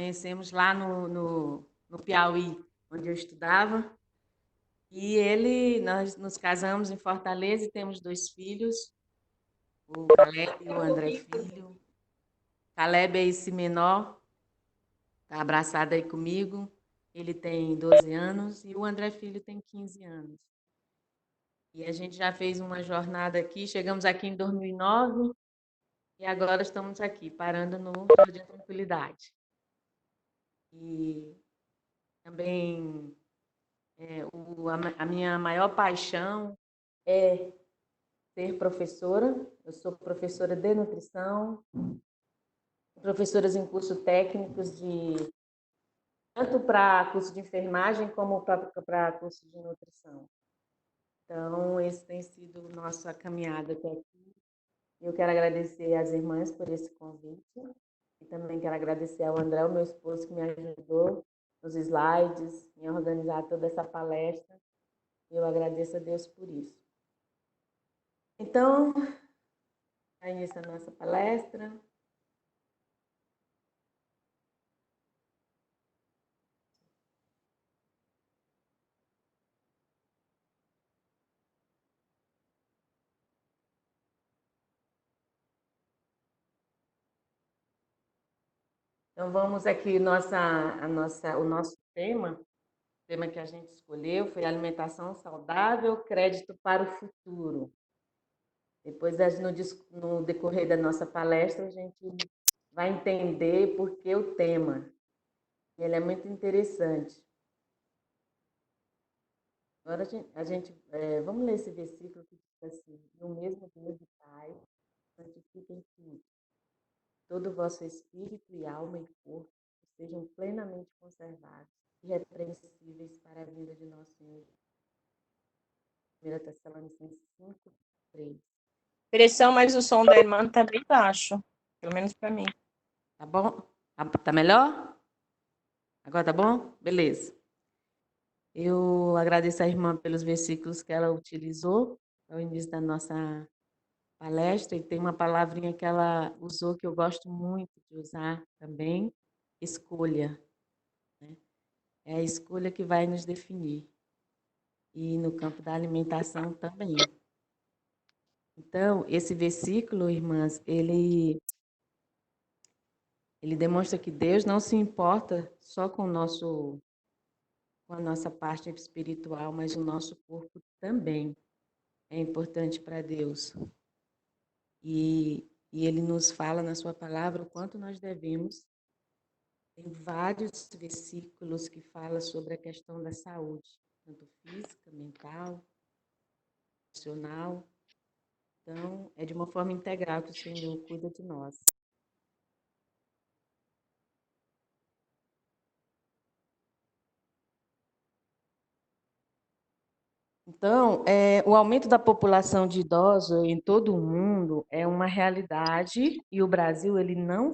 conhecemos lá no Piauí, onde eu estudava. E nós nos casamos em Fortaleza e temos 2 filhos, o Caleb e o André Filho. Caleb é esse menor, está abraçado aí comigo. Ele tem 12 anos e o André Filho tem 15 anos. E a gente já fez uma jornada aqui, chegamos aqui em 2009 e agora estamos aqui, parando no Jardim Tranquilidade. E também a minha maior paixão é ser professora. Eu sou professora de nutrição, professoras em curso técnicos tanto para curso de enfermagem como para curso de nutrição. Então, esse tem sido nossa caminhada até aqui. Eu quero agradecer às irmãs por esse convite e também quero agradecer ao André, o meu esposo, que me ajudou nos slides, em organizar toda essa palestra. Eu agradeço a Deus por isso. Então, a início a nossa palestra. Então, vamos aqui, o nosso tema que a gente escolheu foi alimentação saudável, crédito para o futuro. Depois, no decorrer da nossa palestra, a gente vai entender por que o tema. Ele é muito interessante. Agora, vamos ler esse versículo que diz assim: no mesmo Deus e Pai, santifiquem tudo. Todo o vosso espírito e alma e corpo sejam plenamente conservados, irrepreensíveis para a vinda de nosso Senhor. 1 Tessalonicenses 5, 3. Direção, mas o som da irmã está bem baixo, pelo menos para mim. Tá bom? Tá melhor? Agora tá bom? Beleza. Eu agradeço à irmã pelos versículos que ela utilizou ao início da nossa palestra, e tem uma palavrinha que ela usou que eu gosto muito de usar também: escolha. Né? É a escolha que vai nos definir. E no campo da alimentação também. Então, esse versículo, irmãs, ele demonstra que Deus não se importa só com a nossa parte espiritual, mas o nosso corpo também é importante para Deus. E ele nos fala na sua palavra o quanto nós devemos. Tem vários versículos que falam sobre a questão da saúde, tanto física, mental, emocional. Então, é de uma forma integral que o Senhor cuida de nós. Então, o aumento da população de idosos em todo o mundo é uma realidade e o Brasil ele não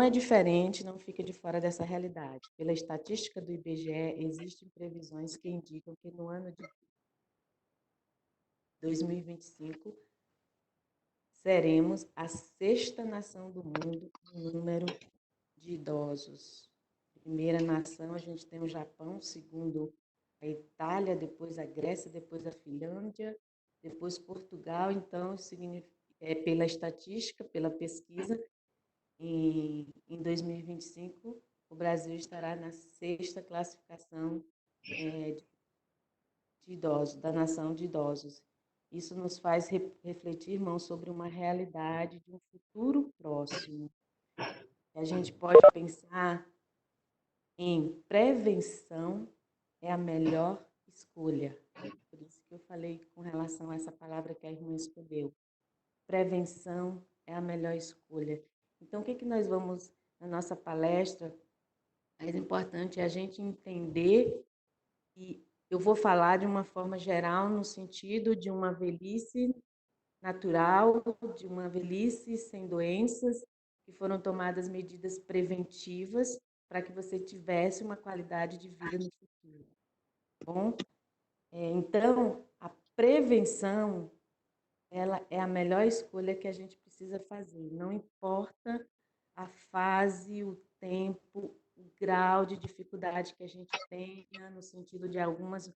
é diferente, não fica de fora dessa realidade. Pela estatística do IBGE, existem previsões que indicam que no ano de 2025 seremos a 6ª nação do mundo em número de idosos. Primeira nação, a gente tem o Japão, segundo a Itália, depois a Grécia, depois a Finlândia, depois Portugal. Então, pela estatística, pela pesquisa, em 2025, o Brasil estará na 6ª classificação de idosos, da nação de idosos. Isso nos faz refletir, irmãos, sobre uma realidade de um futuro próximo. A gente pode pensar em prevenção é a melhor escolha. Por isso que eu falei com relação a essa palavra que a irmã escolheu. Prevenção é a melhor escolha. Então, o que nós vamos, na nossa palestra, mais importante é a gente entender, e eu vou falar de uma forma geral, no sentido de uma velhice natural, de uma velhice sem doenças, que foram tomadas medidas preventivas para que você tivesse uma qualidade de vida no futuro. Bom, então, a prevenção, ela é a melhor escolha que a gente precisa fazer. Não importa a fase, o tempo, o grau de dificuldade que a gente tenha, no sentido de algumas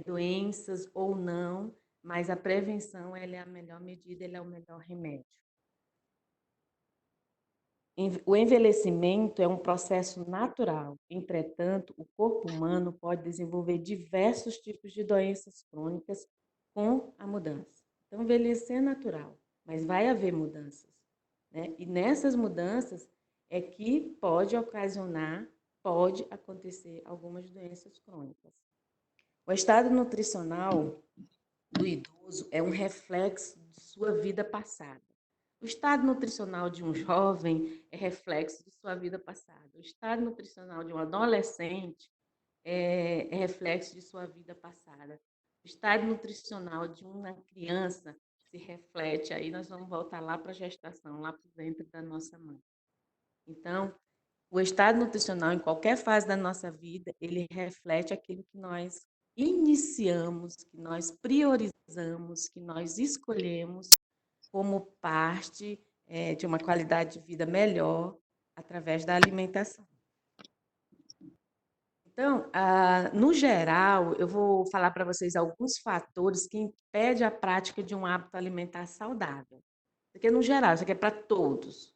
doenças ou não, mas a prevenção ela é a melhor medida, ela é o melhor remédio. O envelhecimento é um processo natural, entretanto, o corpo humano pode desenvolver diversos tipos de doenças crônicas com a mudança. Então, envelhecer é natural, mas vai haver mudanças, né? E nessas mudanças é que pode acontecer algumas doenças crônicas. O estado nutricional do idoso é um reflexo de sua vida passada. O estado nutricional de um jovem é reflexo de sua vida passada. O estado nutricional de um adolescente é reflexo de sua vida passada. O estado nutricional de uma criança se reflete, aí nós vamos voltar lá para a gestação, lá para o ventre da nossa mãe. Então, o estado nutricional, em qualquer fase da nossa vida, ele reflete aquilo que nós iniciamos, que nós priorizamos, que nós escolhemos como parte de uma qualidade de vida melhor através da alimentação. Então, no geral, eu vou falar para vocês alguns fatores que impedem a prática de um hábito alimentar saudável. Isso aqui é no geral, isso aqui é para todos,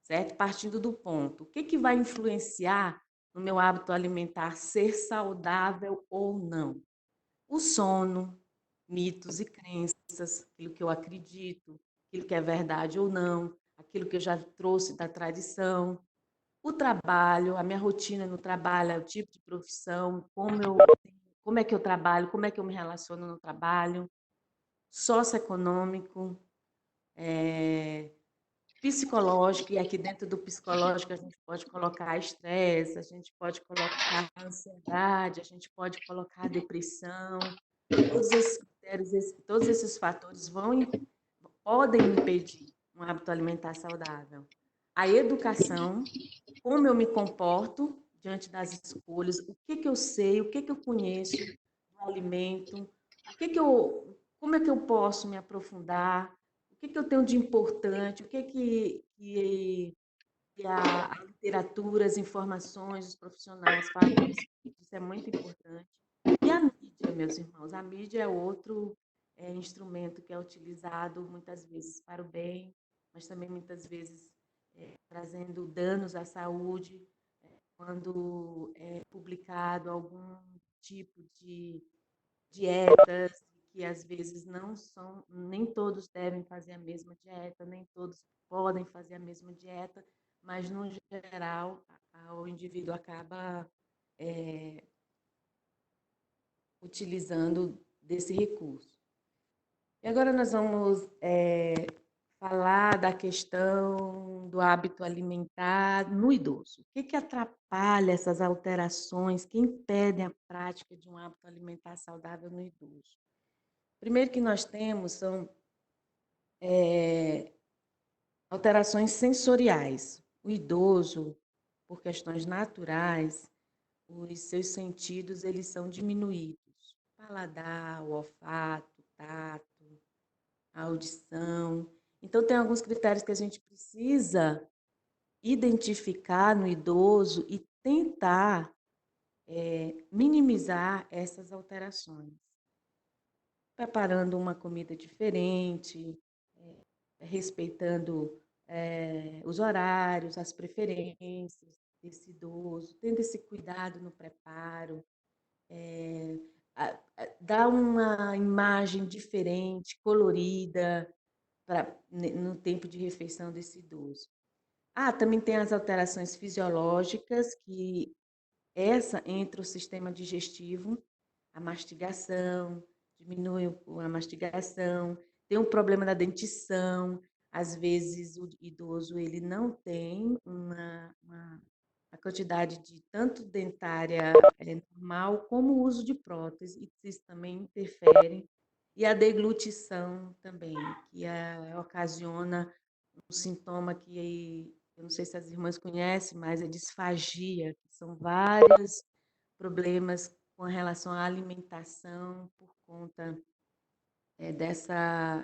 certo? Partindo do ponto, o que, que vai influenciar no meu hábito alimentar ser saudável ou não? O sono, mitos e crenças, aquilo que eu acredito, aquilo que é verdade ou não, aquilo que eu já trouxe da tradição, o trabalho, a minha rotina no trabalho, o tipo de profissão, como é que eu trabalho, como é que eu me relaciono no trabalho, socioeconômico, psicológico, e aqui dentro do psicológico a gente pode colocar estresse, a gente pode colocar ansiedade, a gente pode colocar depressão, todos esses critérios, todos esses fatores podem impedir um hábito alimentar saudável. A educação, como eu me comporto diante das escolhas, o que, que eu sei, o que, que eu conheço do alimento, como é que eu posso me aprofundar, o que, que eu tenho de importante, o que a literatura, as informações, os profissionais falam a respeito. Isso é muito importante. E a mídia, meus irmãos, a mídia é outro instrumento que é utilizado muitas vezes para o bem, mas também muitas vezes trazendo danos à saúde, quando é publicado algum tipo de dietas que às vezes não são, nem todos devem fazer a mesma dieta, nem todos podem fazer a mesma dieta, mas no geral o indivíduo acaba utilizando desse recurso. E agora nós vamos falar da questão do hábito alimentar no idoso. O que, que atrapalha essas alterações, que impedem a prática de um hábito alimentar saudável no idoso? Primeiro que nós temos são alterações sensoriais. O idoso, por questões naturais, os seus sentidos eles são diminuídos. Paladar, o olfato, o tato, a audição. Então, tem alguns critérios que a gente precisa identificar no idoso e tentar minimizar essas alterações. Preparando uma comida diferente, respeitando os horários, as preferências desse idoso, tendo esse cuidado no preparo, dar uma imagem diferente, colorida, no tempo de refeição desse idoso. Também tem as alterações fisiológicas, que essa entra o sistema digestivo, a mastigação, diminui a mastigação, tem um problema da dentição, às vezes o idoso ele não tem a quantidade de tanto dentária normal como o uso de prótese, e isso também interfere, e a deglutição também, que ocasiona um sintoma que eu não sei se as irmãs conhecem, mas é disfagia, que são vários problemas com relação à alimentação por conta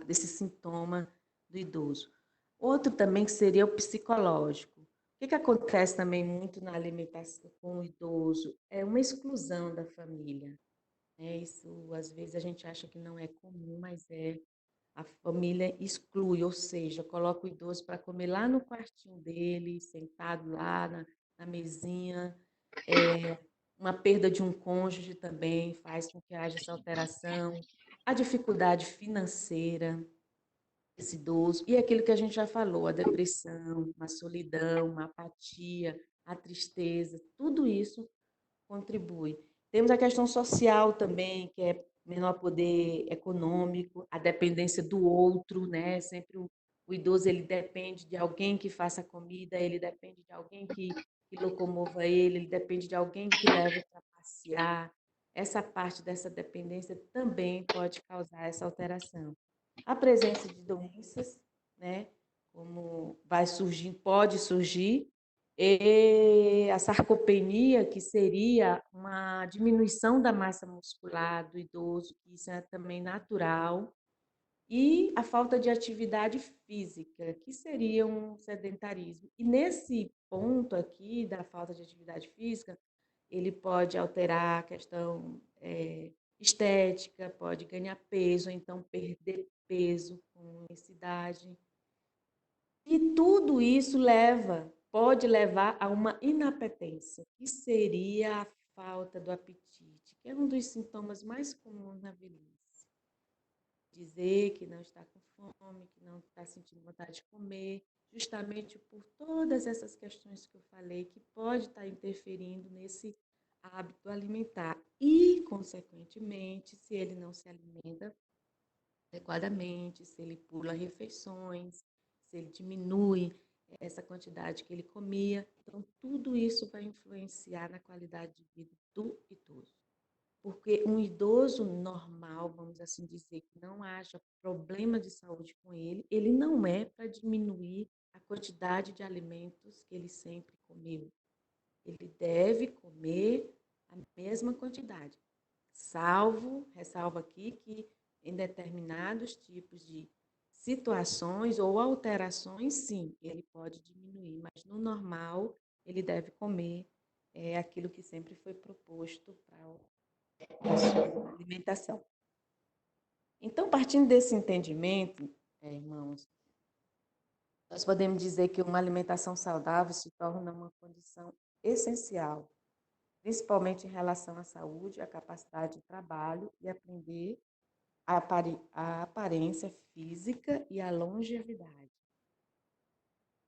desse sintoma do idoso. Outro também que seria o psicológico. O que acontece também muito na alimentação com o idoso? É uma exclusão da família. Né? Isso, às vezes, a gente acha que não é comum, mas é. A família exclui, ou seja, coloca o idoso para comer lá no quartinho dele, sentado lá na mesinha. Uma perda de um cônjuge também faz com que haja essa alteração. A dificuldade financeira, esse idoso, e aquilo que a gente já falou, a depressão, a solidão, a apatia, a tristeza, tudo isso contribui. Temos a questão social também, que é menor poder econômico, a dependência do outro, né? Sempre o idoso ele depende de alguém que faça comida, ele depende de alguém que locomova ele depende de alguém que leve para passear. Essa parte dessa dependência também pode causar essa alteração. A presença de doenças, né? Como vai surgir, pode surgir, e a sarcopenia, que seria uma diminuição da massa muscular do idoso, que isso é também natural, e a falta de atividade física, que seria um sedentarismo. E nesse ponto aqui da falta de atividade física, ele pode alterar a questão estética, pode ganhar peso, ou então perder peso com essa idade. E tudo isso pode levar a uma inapetência, que seria a falta do apetite, que é um dos sintomas mais comuns na velhice. Dizer que não está com fome, que não está sentindo vontade de comer, justamente por todas essas questões que eu falei, que pode estar interferindo nesse hábito alimentar. E, consequentemente, se ele não se alimenta adequadamente, se ele pula refeições, se ele diminui essa quantidade que ele comia. Então, tudo isso vai influenciar na qualidade de vida do idoso. Porque um idoso normal, vamos assim dizer, que não haja problema de saúde com ele, ele não é para diminuir a quantidade de alimentos que ele sempre comeu. Ele deve comer a mesma quantidade. Ressalvo aqui que em determinados tipos de situações ou alterações, sim, ele pode diminuir, mas no normal ele deve comer aquilo que sempre foi proposto para a sua alimentação. Então, partindo desse entendimento, irmãos, nós podemos dizer que uma alimentação saudável se torna uma condição essencial, principalmente em relação à saúde, à capacidade de trabalho e aprender a aparência física e a longevidade.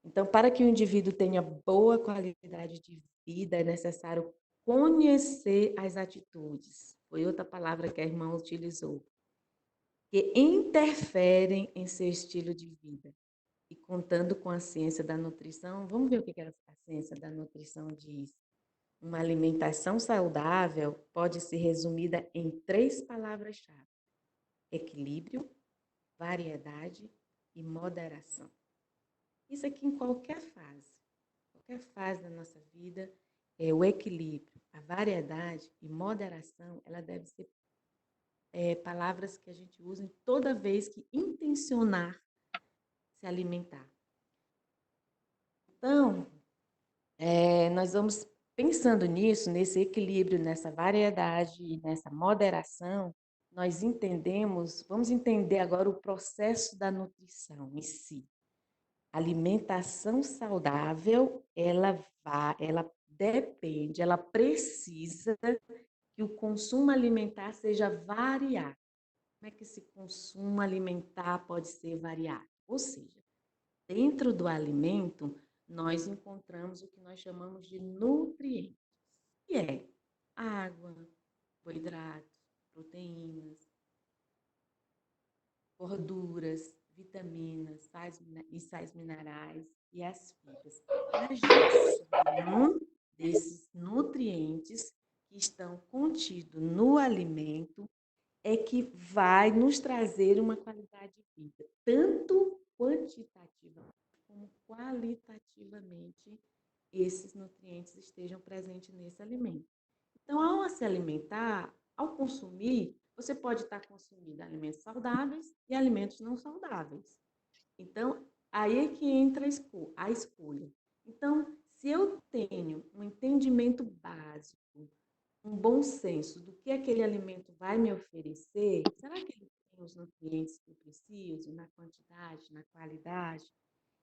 Então, para que o indivíduo tenha boa qualidade de vida, é necessário conhecer as atitudes. Foi outra palavra que a irmã utilizou, que interferem em seu estilo de vida. E contando com a ciência da nutrição, vamos ver o que a ciência da nutrição diz. Uma alimentação saudável pode ser resumida em 3 palavras-chave: equilíbrio, variedade e moderação. Isso aqui em qualquer fase da nossa vida, o equilíbrio, a variedade e moderação, ela deve ser palavras que a gente usa toda vez que intencionar se alimentar. Então, nós vamos pensando nisso, nesse equilíbrio, nessa variedade e nessa moderação, vamos entender agora o processo da nutrição em si. A alimentação saudável, ela depende, ela precisa que o consumo alimentar seja variado. Como é que esse consumo alimentar pode ser variado? Ou seja, dentro do alimento, nós encontramos o que nós chamamos de nutrientes, que é água, carboidratos, proteínas, gorduras, vitaminas, sais minerais e as fibras. A gestão desses nutrientes que estão contidos no alimento é que vai nos trazer uma qualidade de vida, tanto quantitativa como qualitativamente esses nutrientes estejam presentes nesse alimento. Então, ao se alimentar, ao consumir, você pode estar consumindo alimentos saudáveis e alimentos não saudáveis. Então, Aí é que entra a escolha. Então, se eu tenho um entendimento básico, um bom senso do que aquele alimento vai me oferecer, será que ele tem os nutrientes que eu preciso, na quantidade, na qualidade?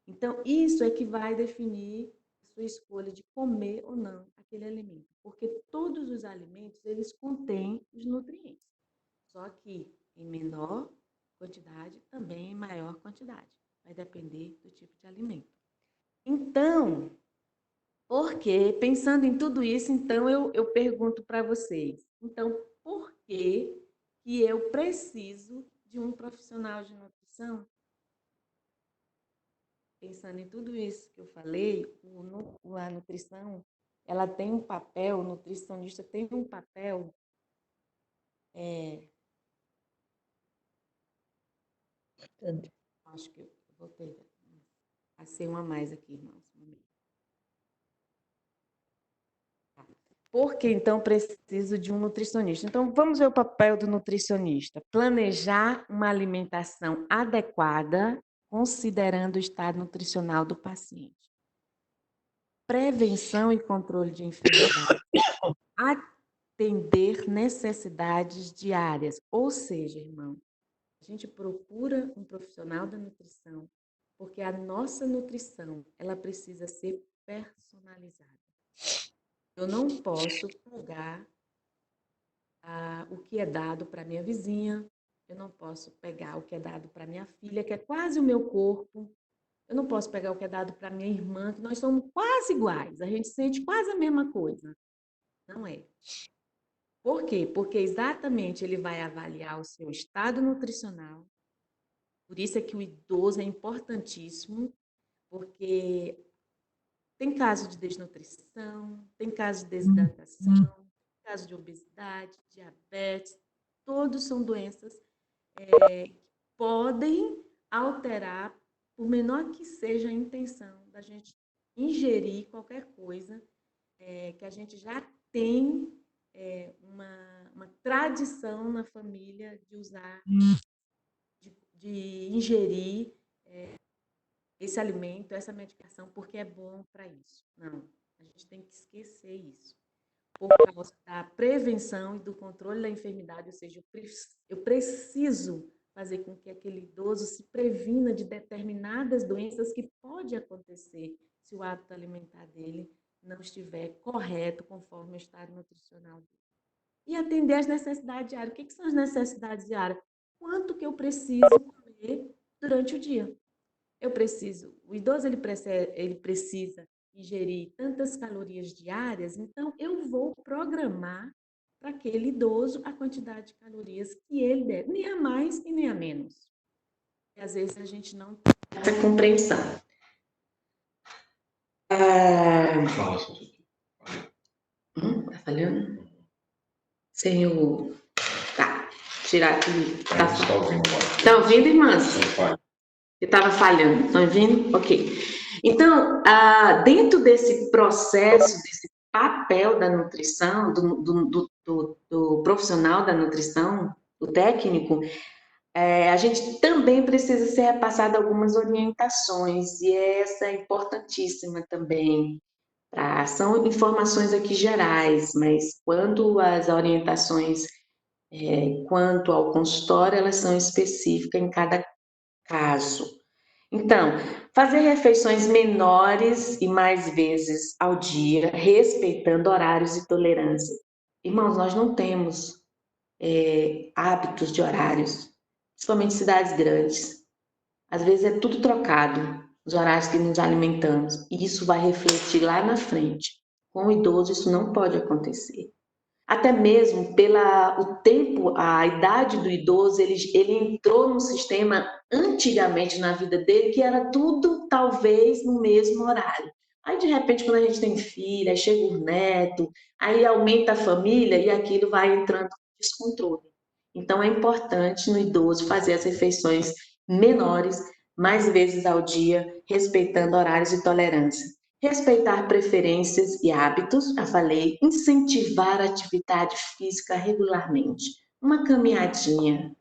Então, isso é que vai definir a sua escolha de comer ou não aquele alimento, porque todos os alimentos, eles contêm os nutrientes, só que em menor quantidade, também em maior quantidade. Vai depender do tipo de alimento. Então, porque, pensando em tudo isso, então eu pergunto para vocês, então, por que eu preciso de um profissional de nutrição? Pensando em tudo isso que eu falei, a nutrição, ela tem um papel, o nutricionista tem um papel, acho que eu vou ter a ser uma mais aqui, irmãos. Por que então preciso de um nutricionista? Então, vamos ver o papel do nutricionista. Planejar uma alimentação adequada, considerando o estado nutricional do paciente. Prevenção e controle de enfermidades. Atender necessidades diárias. Ou seja, irmão, a gente procura um profissional da nutrição, porque a nossa nutrição, ela precisa ser personalizada. Eu não posso pegar o que é dado para minha vizinha, eu não posso pegar o que é dado para minha filha, que é quase o meu corpo, eu não posso pegar o que é dado para minha irmã, que nós somos quase iguais, a gente sente quase a mesma coisa. Não é. Por quê? Porque exatamente ele vai avaliar o seu estado nutricional, por isso é que o idoso é importantíssimo, porque tem caso de desnutrição, tem caso de desidratação, tem caso de obesidade, diabetes, todos são doenças que podem alterar, por menor que seja a intenção da gente ingerir qualquer coisa que a gente já tem uma tradição na família de usar, de ingerir esse alimento, essa medicação, porque é bom para isso. Não, a gente tem que esquecer isso. Por causa da prevenção e do controle da enfermidade, ou seja, eu preciso fazer com que aquele idoso se previna de determinadas doenças que pode acontecer se o hábito alimentar dele não estiver correto conforme o estado nutricional dele. E atender às necessidades diárias. O que são as necessidades diárias? Quanto que eu preciso comer durante o dia? O idoso ele precisa ingerir tantas calorias diárias, então eu vou programar para aquele idoso a quantidade de calorias que ele deve, nem a mais e nem a menos. E às vezes a gente não tem essa compreensão. Tá falhando? Sem o... Tá, tirar aqui. Tá ouvindo, irmãs? Eu estava falhando, estão ouvindo? Ok. Então, dentro desse processo, desse papel da nutrição, do profissional da nutrição, do técnico, a gente também precisa ser repassado algumas orientações, e essa é importantíssima também. São informações aqui gerais, mas quando as orientações quanto ao consultório, elas são específicas em cada caso. Então, fazer refeições menores e mais vezes ao dia, respeitando horários e tolerância. Irmãos, nós não temos hábitos de horários, principalmente em cidades grandes. Às vezes é tudo trocado, os horários que nos alimentamos, e isso vai refletir lá na frente. Com o idoso, isso não pode acontecer. Até mesmo o tempo, a idade do idoso, ele entrou no sistema antigamente na vida dele, que era tudo talvez no mesmo horário. Aí, de repente, quando a gente tem filha, aí chega o neto, aí aumenta a família e aquilo vai entrando em descontrole. Então, é importante no idoso fazer as refeições menores, mais vezes ao dia, respeitando horários de tolerância. Respeitar preferências e hábitos, já falei, incentivar a atividade física regularmente, uma caminhadinha.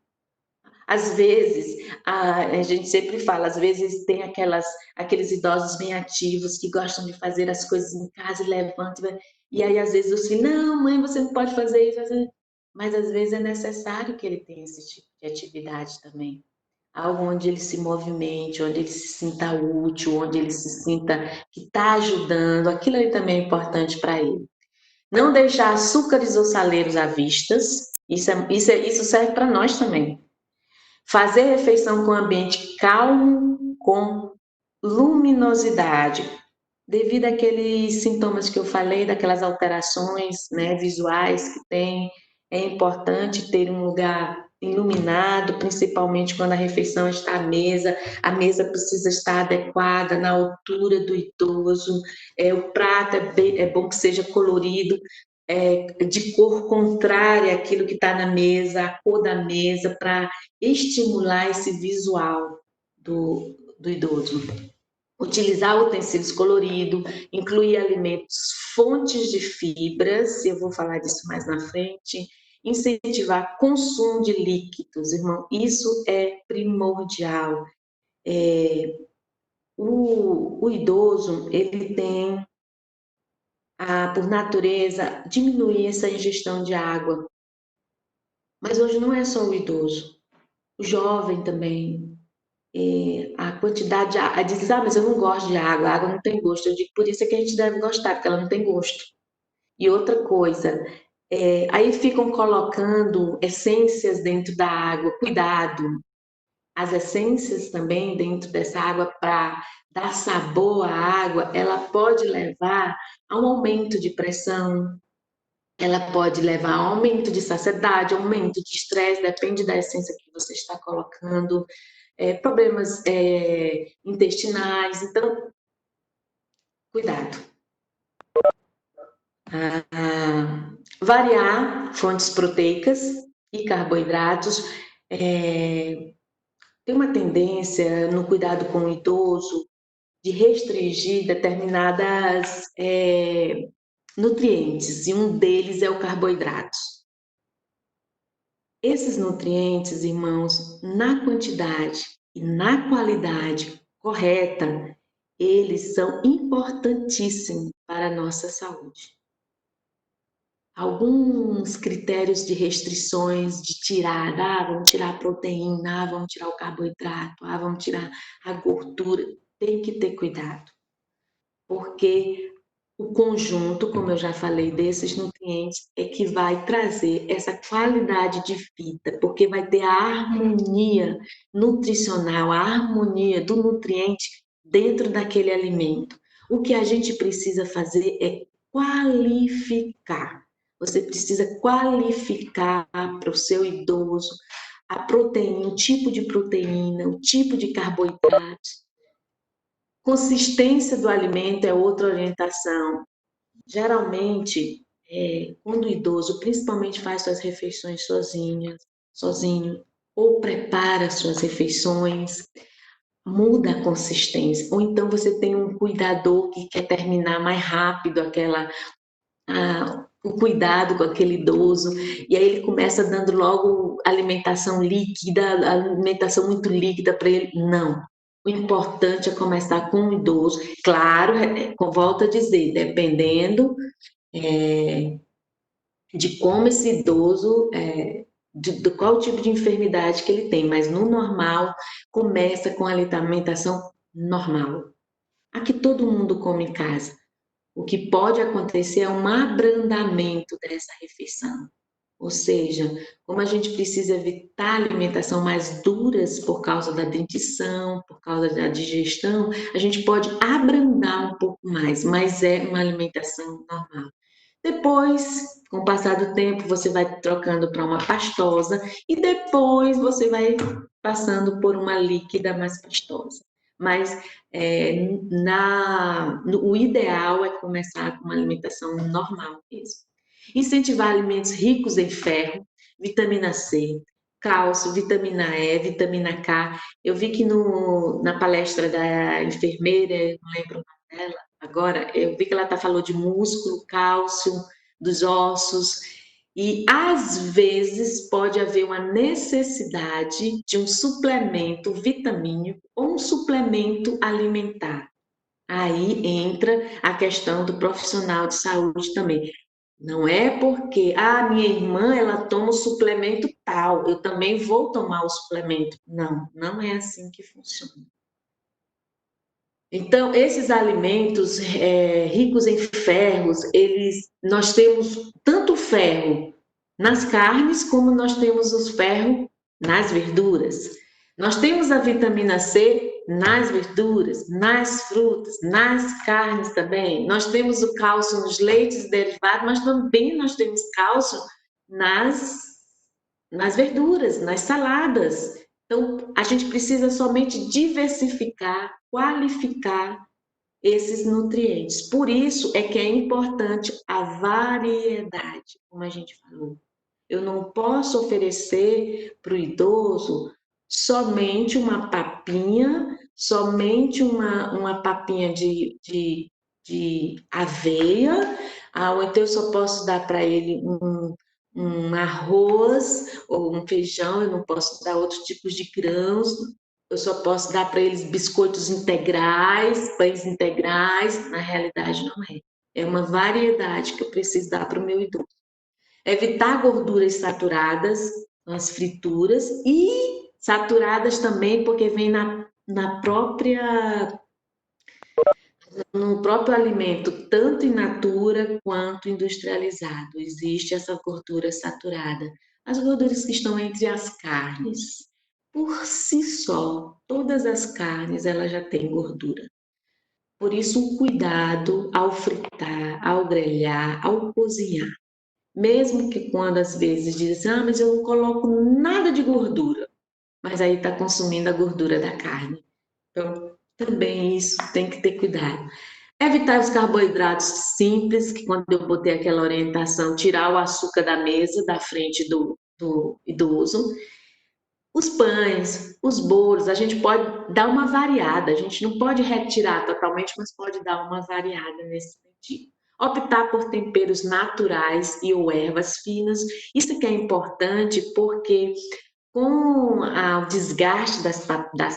Às vezes, a gente sempre fala, às vezes tem aqueles idosos bem ativos que gostam de fazer as coisas em casa e levantam, e aí às vezes os filhos, não, mãe, você não pode fazer isso, mas às vezes é necessário que ele tenha esse tipo de atividade também. Algo onde ele se movimente, onde ele se sinta útil, onde ele se sinta que está ajudando, aquilo ali também é importante para ele. Não deixar açúcares ou saleiros à vistas, isso serve para nós também. Fazer refeição com ambiente calmo, com luminosidade, devido àqueles sintomas que eu falei, daquelas alterações, né, visuais que tem, é importante ter um lugar iluminado, principalmente quando a refeição está à mesa, a mesa precisa estar adequada na altura do idoso, o prato é bom que seja colorido, de cor contrária àquilo que está na mesa, a cor da mesa, para estimular esse visual do idoso. Utilizar utensílios coloridos, incluir alimentos fontes de fibras, eu vou falar disso mais na frente, incentivar consumo de líquidos, irmão, isso é primordial. O idoso, ele tem, por natureza, diminuir essa ingestão de água, mas hoje não é só o idoso, o jovem também, a quantidade de água, diz, mas eu não gosto de água, a água não tem gosto. Eu digo, por isso é que a gente deve gostar, porque ela não tem gosto. E outra coisa, aí ficam colocando essências dentro da água, cuidado. As essências também dentro dessa água para dar sabor à água, ela pode levar a um aumento de pressão, ela pode levar a aumento de saciedade, aumento de estresse, depende da essência que você está colocando, problemas intestinais, então, cuidado. Variar fontes proteicas e carboidratos, tem uma tendência no cuidado com o idoso de restringir determinadas nutrientes, e um deles é o carboidrato. Esses nutrientes, irmãos, na quantidade e na qualidade correta, eles são importantíssimos para a nossa saúde. Alguns critérios de restrições, de tirar, vamos tirar a proteína, vamos tirar o carboidrato, vamos tirar a gordura, tem que ter cuidado, porque o conjunto, como eu já falei, desses nutrientes é que vai trazer essa qualidade de vida, porque vai ter a harmonia nutricional, a harmonia do nutriente dentro daquele alimento. O que a gente precisa fazer é qualificar. Você precisa qualificar para o seu idoso a proteína, o tipo de proteína, o tipo de carboidrato. Consistência do alimento é outra orientação. Geralmente, quando o idoso principalmente faz suas refeições sozinho, ou prepara suas refeições, muda a consistência. Ou então você tem um cuidador que quer terminar mais rápido o cuidado com aquele idoso, e aí ele começa dando logo alimentação líquida, alimentação muito líquida para ele. Não. O importante é começar com o idoso. Claro, volto a dizer, dependendo de como esse idoso, de qual tipo de enfermidade que ele tem, mas no normal, começa com a alimentação normal. Aqui todo mundo come em casa. O que pode acontecer é um abrandamento dessa refeição. Ou seja, como a gente precisa evitar alimentação mais duras por causa da dentição, por causa da digestão, a gente pode abrandar um pouco mais, mas é uma alimentação normal. Depois, com o passar do tempo, você vai trocando para uma pastosa e depois você vai passando por uma líquida mais pastosa. Mas o ideal é começar com uma alimentação normal mesmo. Incentivar alimentos ricos em ferro, vitamina C, cálcio, vitamina E, vitamina K. Eu vi que na palestra da enfermeira, não lembro o nome dela agora, eu vi que ela falou de músculo, cálcio, dos ossos, E, às vezes, pode haver uma necessidade de um suplemento vitamínico ou um suplemento alimentar. Aí entra a questão do profissional de saúde também. Não é porque, minha irmã, ela toma o suplemento tal, eu também vou tomar o suplemento. Não, não é assim que funciona. Então, esses alimentos ricos em ferros, nós temos tanto ferro nas carnes, como nós temos os ferros nas verduras. Nós temos a vitamina C nas verduras, nas frutas, nas carnes também. Nós temos o cálcio nos leites derivados, mas também nós temos cálcio nas verduras, nas saladas. Então, a gente precisa somente diversificar, qualificar esses nutrientes. Por isso é que é importante a variedade, como a gente falou. Eu não posso oferecer para o idoso somente uma papinha, somente uma papinha de aveia, ou então eu só posso dar para ele um arroz ou um feijão, eu não posso dar outros tipos de grãos, eu só posso dar para eles biscoitos integrais, pães integrais, na realidade não é. É uma variedade que eu preciso dar para o meu idoso. Evitar gorduras saturadas, as frituras, e saturadas também porque vem no próprio alimento, tanto in natura quanto industrializado. Existe essa gordura saturada. As gorduras que estão entre as carnes, por si só, todas as carnes elas já têm gordura. Por isso, o cuidado ao fritar, ao grelhar, ao cozinhar. Mesmo que quando às vezes dizem, mas eu não coloco nada de gordura, mas aí está consumindo a gordura da carne. Então, também isso tem que ter cuidado. Evitar os carboidratos simples, que quando eu botei aquela orientação, tirar o açúcar da mesa, da frente do idoso. Os pães, os bolos, a gente pode dar uma variada, a gente não pode retirar totalmente, mas pode dar uma variada nesse sentido. Optar por temperos naturais e ou ervas finas, isso que é importante porque com o desgaste das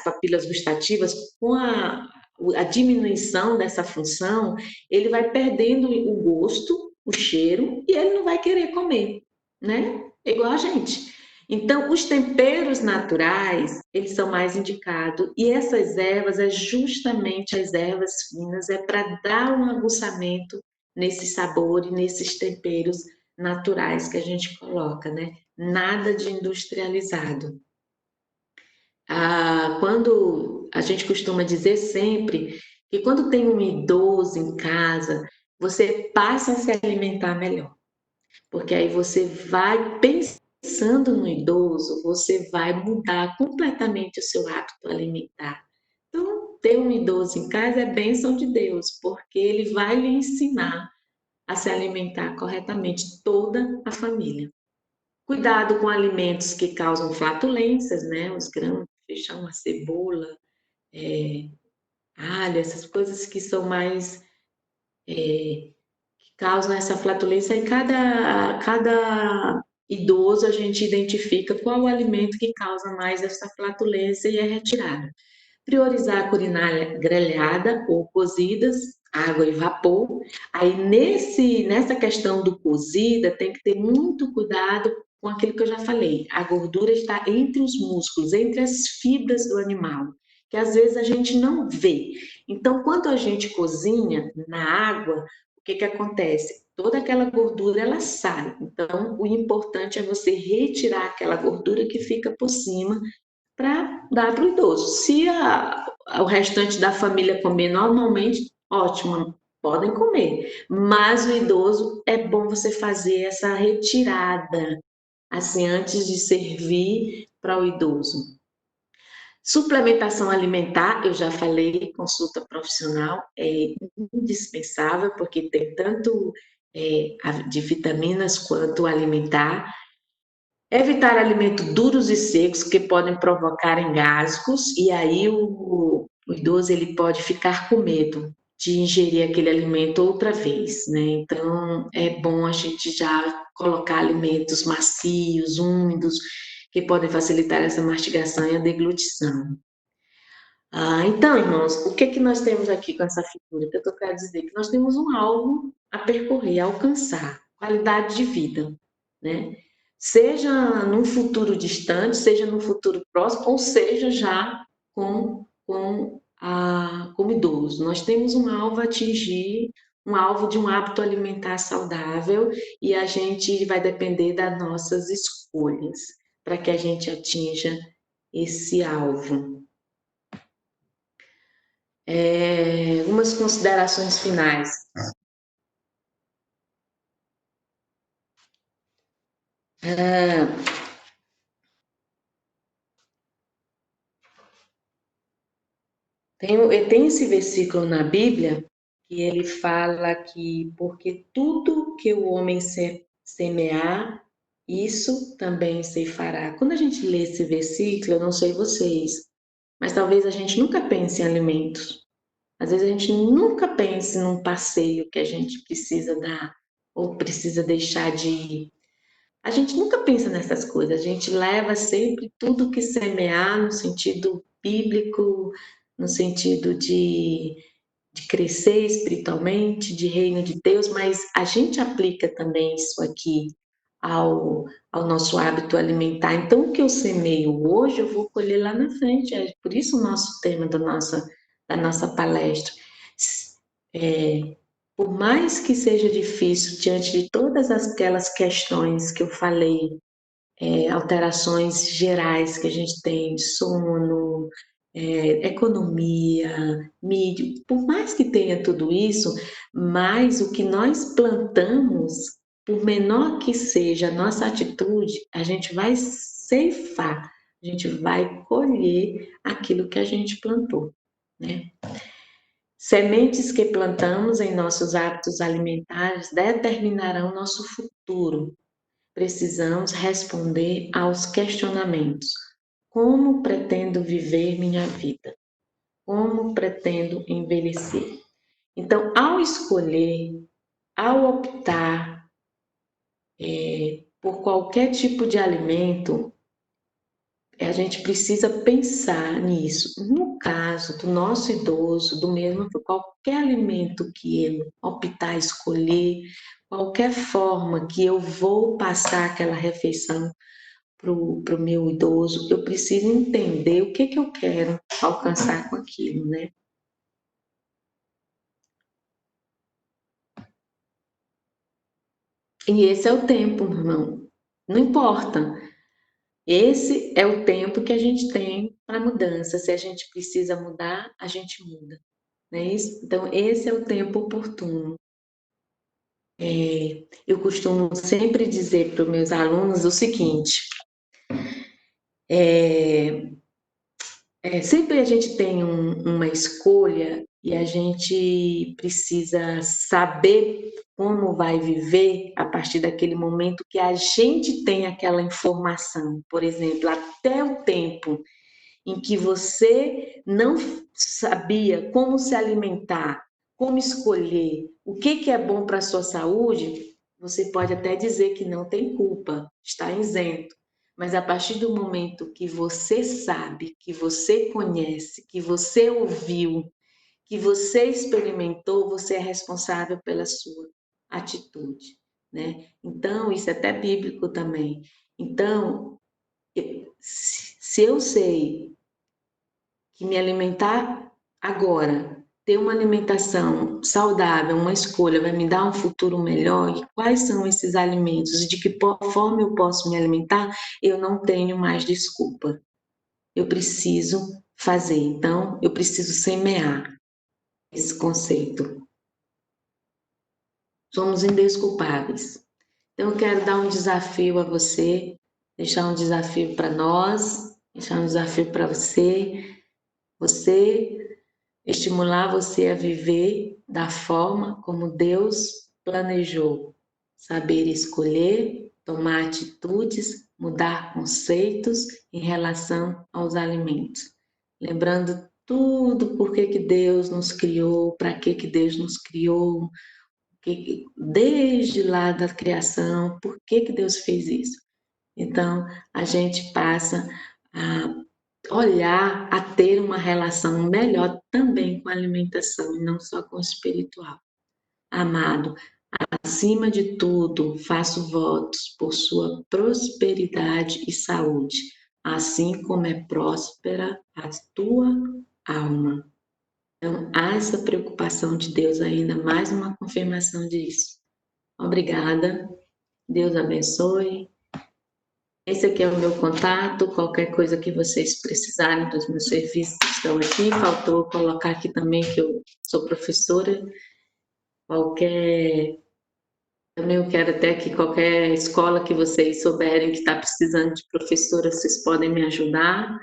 papilas gustativas, com a diminuição dessa função, ele vai perdendo o gosto, o cheiro, e ele não vai querer comer, né? É igual a gente. Então, os temperos naturais, eles são mais indicados, e essas ervas, justamente as ervas finas, para dar um aguçamento nesse sabor e nesses temperos naturais que a gente coloca, né? Nada de industrializado. Quando a gente costuma dizer sempre que quando tem um idoso em casa, você passa a se alimentar melhor, porque aí você vai pensando no idoso, você vai mudar completamente o seu hábito alimentar. Então, ter um idoso em casa é bênção de Deus, porque ele vai lhe ensinar a se alimentar corretamente, toda a família. Cuidado com alimentos que causam flatulências, né? Os grãos, feijão, a cebola, alho, essas coisas que são mais que causam essa flatulência. E cada idoso a gente identifica qual o alimento que causa mais essa flatulência e é retirado. Priorizar a culinária grelhada ou cozidas, água e vapor. Aí, nessa questão do cozida, tem que ter muito cuidado com aquilo que eu já falei. A gordura está entre os músculos, entre as fibras do animal, que às vezes a gente não vê. Então, quando a gente cozinha na água, o que acontece? Toda aquela gordura, ela sai. Então, o importante é você retirar aquela gordura que fica por cima para dar para o idoso. Se o restante da família comer normalmente, ótimo, podem comer. Mas o idoso, é bom você fazer essa retirada, assim, antes de servir para o idoso. Suplementação alimentar, eu já falei, consulta profissional é indispensável, porque tem tanto de vitaminas quanto alimentar. Evitar alimentos duros e secos que podem provocar engasgos, e aí o idoso ele pode ficar com medo de ingerir aquele alimento outra vez, né? Então, é bom a gente já colocar alimentos macios, úmidos, que podem facilitar essa mastigação e a deglutição. Então, irmãos, o que nós temos aqui com essa figura? Que eu quero dizer que nós temos um alvo a percorrer, a alcançar, qualidade de vida, né? Seja num futuro distante, seja num futuro próximo, ou seja já como idoso. Nós temos um alvo a atingir, um alvo de um hábito alimentar saudável, e a gente vai depender das nossas escolhas para que a gente atinja esse alvo. Algumas considerações finais. Tem esse versículo na Bíblia que ele fala que porque tudo que o homem semear, isso também ceifará. Quando a gente lê esse versículo, eu não sei vocês, mas talvez a gente nunca pense em alimentos. Às vezes a gente nunca pense num passeio que a gente precisa dar ou precisa deixar de ir. A gente nunca pensa nessas coisas, a gente leva sempre tudo que semear no sentido bíblico, no sentido de crescer espiritualmente, de reino de Deus, mas a gente aplica também isso aqui ao nosso hábito alimentar. Então, o que eu semeio hoje, eu vou colher lá na frente. É por isso o nosso tema da nossa palestra. Por mais que seja difícil, diante de todas aquelas questões que eu falei, alterações gerais que a gente tem de sono, economia, mídia, por mais que tenha tudo isso, mas o que nós plantamos, por menor que seja a nossa atitude, a gente vai ceifar, a gente vai colher aquilo que a gente plantou, né? Sementes que plantamos em nossos hábitos alimentares determinarão nosso futuro. Precisamos responder aos questionamentos. Como pretendo viver minha vida? Como pretendo envelhecer? Então, ao escolher, ao optar por qualquer tipo de alimento, a gente precisa pensar nisso. No caso do nosso idoso, do mesmo, qualquer alimento que ele optar escolher, qualquer forma que eu vou passar aquela refeição para o meu idoso, eu preciso entender o que eu quero alcançar com aquilo, né? E esse é o tempo, irmão. Não importa. Esse é o tempo que a gente tem para mudança. Se a gente precisa mudar, a gente muda. Não é isso? Então, esse é o tempo oportuno. Eu costumo sempre dizer para os meus alunos o seguinte: sempre a gente tem uma escolha e a gente precisa saber como vai viver a partir daquele momento que a gente tem aquela informação. Por exemplo, até o tempo em que você não sabia como se alimentar, como escolher, o que é bom para a sua saúde, você pode até dizer que não tem culpa, está isento. Mas a partir do momento que você sabe, que você conhece, que você ouviu, que você experimentou, você é responsável pela sua atitude, né? Então, isso é até bíblico também. Então, se eu sei que me alimentar agora, ter uma alimentação saudável, uma escolha, vai me dar um futuro melhor, e quais são esses alimentos, e de que forma eu posso me alimentar, eu não tenho mais desculpa. Eu preciso fazer, então, eu preciso semear esse conceito. Somos indesculpáveis. Então, eu quero dar um desafio a você, deixar um desafio para nós, deixar um desafio para você, estimular você a viver da forma como Deus planejou. Saber escolher, tomar atitudes, mudar conceitos em relação aos alimentos. Lembrando tudo por que Deus nos criou, para que Deus nos criou, desde lá da criação, por que Deus fez isso. Então, a gente passa a olhar, a ter uma relação melhor também com a alimentação, e não só com o espiritual. Amado, acima de tudo, faço votos por sua prosperidade e saúde, assim como é próspera a tua alma. Então, há essa preocupação de Deus ainda, mais uma confirmação disso. Obrigada, Deus abençoe. Esse aqui é o meu contato, qualquer coisa que vocês precisarem dos meus serviços estão aqui. Faltou colocar aqui também que eu sou professora. Também eu quero até que qualquer escola que vocês souberem que está precisando de professora, vocês podem me ajudar,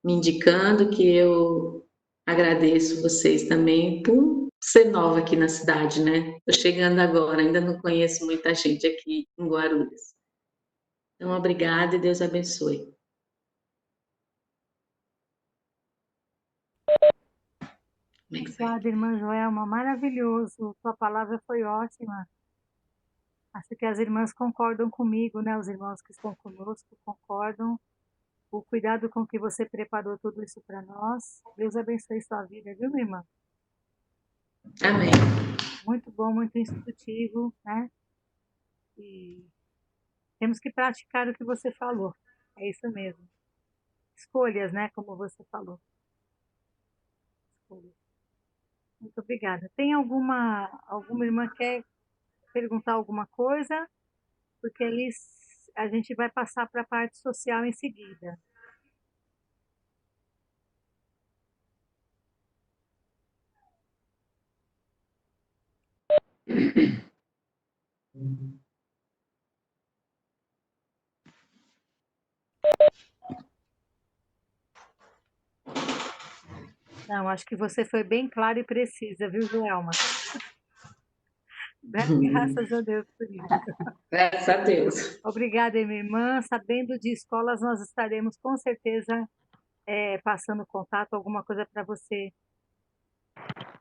me indicando, que eu agradeço vocês também por ser nova aqui na cidade, né? Estou chegando agora, ainda não conheço muita gente aqui em Guarulhos. Então, obrigada e Deus abençoe. Obrigada, irmã Joelma, maravilhoso. Sua palavra foi ótima. Acho que as irmãs concordam comigo, né? Os irmãos que estão conosco concordam. O cuidado com que você preparou tudo isso para nós. Deus abençoe sua vida, viu, minha irmã? Amém. Muito bom, muito instrutivo, né? E temos que praticar o que você falou. É isso mesmo. Escolhas, né? Como você falou. Escolhas. Muito obrigada. Tem alguma irmã que quer perguntar alguma coisa? Porque aí a gente vai passar para a parte social em seguida. Não, acho que você foi bem clara e precisa, viu, Joelma? Graças a Deus por isso. Graças a Deus. Obrigada, minha irmã. Sabendo de escolas, nós estaremos com certeza passando contato, alguma coisa para você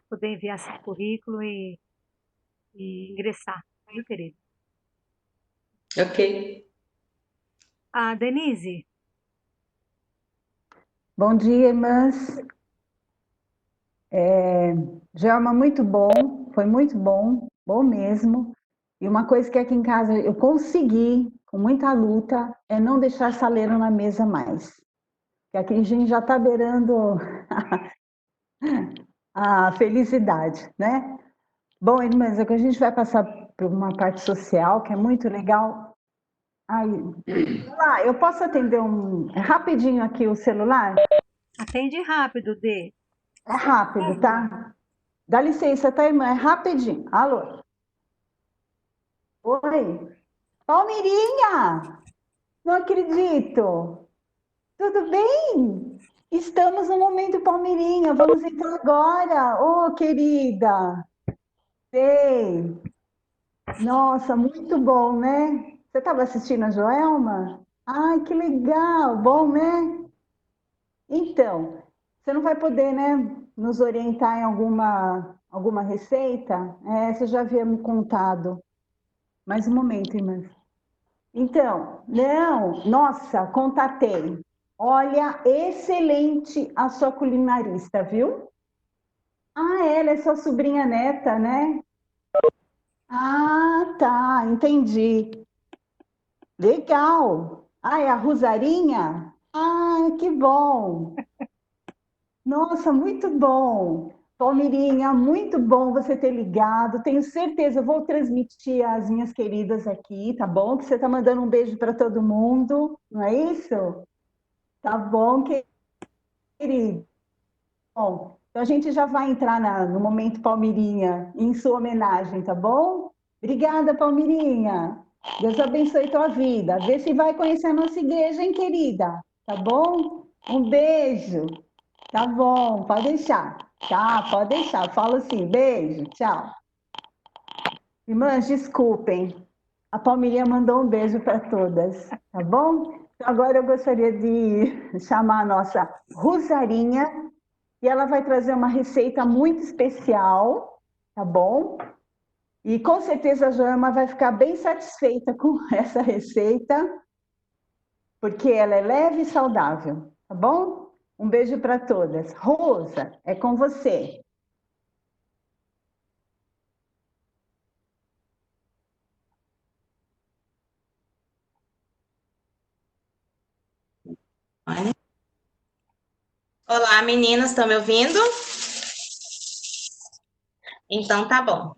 poder enviar seu currículo e ingressar, viu, querido? Ok. Denise. Bom dia, irmãs. Joelma, muito bom, foi muito bom, bom mesmo. E uma coisa que aqui em casa eu consegui, com muita luta, é não deixar saleiro na mesa mais. Porque aqui a gente já está beirando a felicidade, né? Bom, irmãs, é que a gente vai passar por uma parte social que é muito legal. Eu posso atender rapidinho aqui o celular? Atende rápido, Dê. É rápido, tá? Dá licença, tá, irmã? É rapidinho. Alô? Oi? Palmeirinha! Não acredito! Tudo bem? Estamos no momento Palmeirinha. Vamos entrar agora. Ô, querida! Sei! Nossa, muito bom, né? Você estava assistindo a Joelma? Ai, que legal! Bom, né? Então, você não vai poder, né, nos orientar em alguma receita? Você já havia me contado. Mais um momento, irmã. Então, não, nossa, contatei. Olha, excelente a sua culinarista, viu? Ela é sua sobrinha neta, né? Tá, entendi. Legal. É a Rosarinha? Que bom. Nossa, muito bom. Palmeirinha, muito bom você ter ligado. Tenho certeza, eu vou transmitir às minhas queridas aqui, tá bom? Que você está mandando um beijo para todo mundo, não é isso? Tá bom, querido. Bom, então a gente já vai entrar no momento Palmeirinha, em sua homenagem, tá bom? Obrigada, Palmeirinha. Deus abençoe tua vida. Vê se vai conhecer a nossa igreja, hein, querida? Tá bom? Um beijo. Tá bom, pode deixar. Tá, pode deixar. Falo assim, beijo, tchau. Irmãs, desculpem. A Palmeirinha mandou um beijo para todas, tá bom? Então, agora eu gostaria de chamar a nossa Rosarinha e ela vai trazer uma receita muito especial, tá bom? E com certeza a Joelma vai ficar bem satisfeita com essa receita, porque ela é leve e saudável, tá bom? Um beijo para todas. Rosa, é com você. Olha. Olá, meninas, estão me ouvindo? Então tá bom.